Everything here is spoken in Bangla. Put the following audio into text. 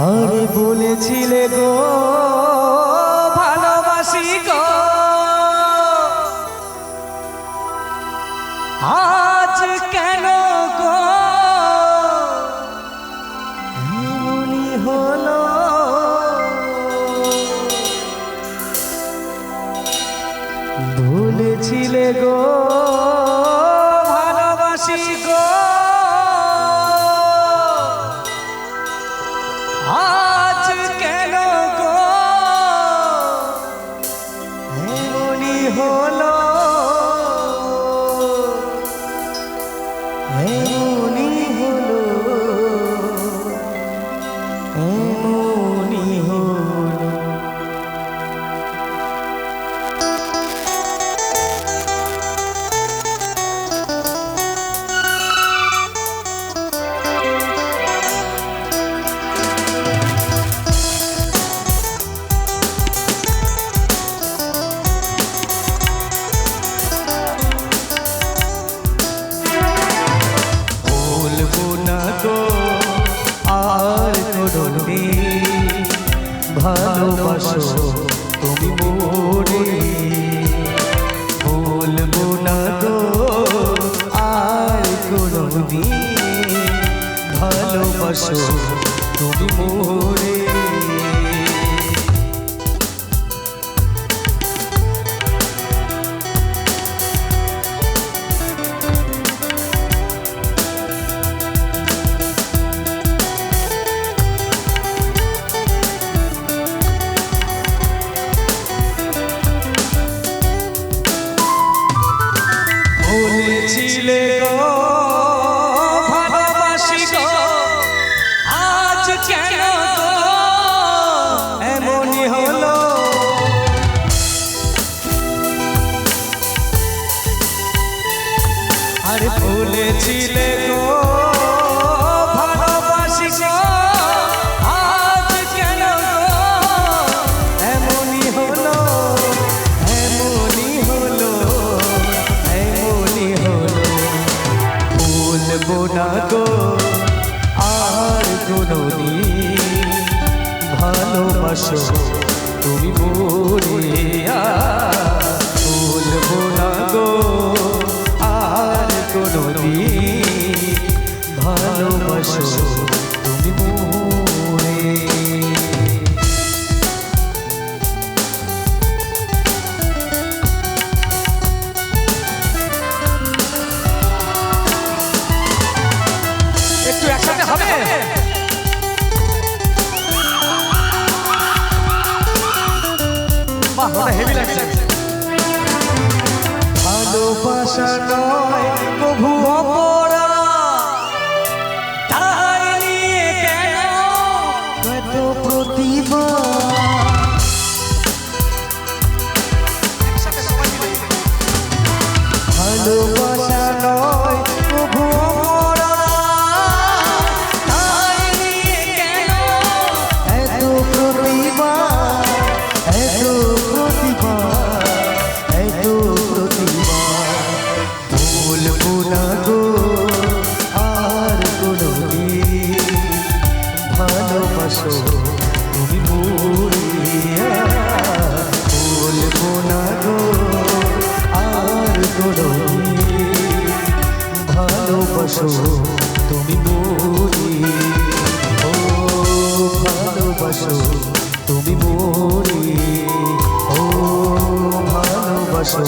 আরে বলেছিলে গো ভালোবাসি গো, আজ কেন গো এমনই হলো। বলেছিলে গো ভালোবাসি গো, আজ কেন গো এমনই হলো, এমনই হলো, এমনই হলো। ভালোবাসো তুমি মোরে, বলবো না গো আর কোনদিন। ভালোবাসো তুমি মোরে, বলেছিলে গো ভালোবাসি গো, আজ কেন গো এমনই হলো। আরে বলেছিলে গো ভালোবাসি গো, আজ কেন গো এমনই হলো, এমনই হলো, এমনই হলো। বলবো না গো আর কোনদিন, ভালোবাসো তুমি মোরে। বলবো না গো আর কোনদিন, ভালোবাসো তুমি মোরে। একটু একসাথে হবে। বাহ, হেভি লাগছে। ভালোবাসা নয় প্রভু অপরাধ, তাই নিয়ে কেন এত প্রতিবাদ। ভালোবাসা নয় প্রভু ভালোবাসো তুমি মোরে। বলবো না গো আর কোনদিন, ভালোবাসো তুমি মোরে। ও ভালোবাসো তুমি মোরে, ও ভালোবাসো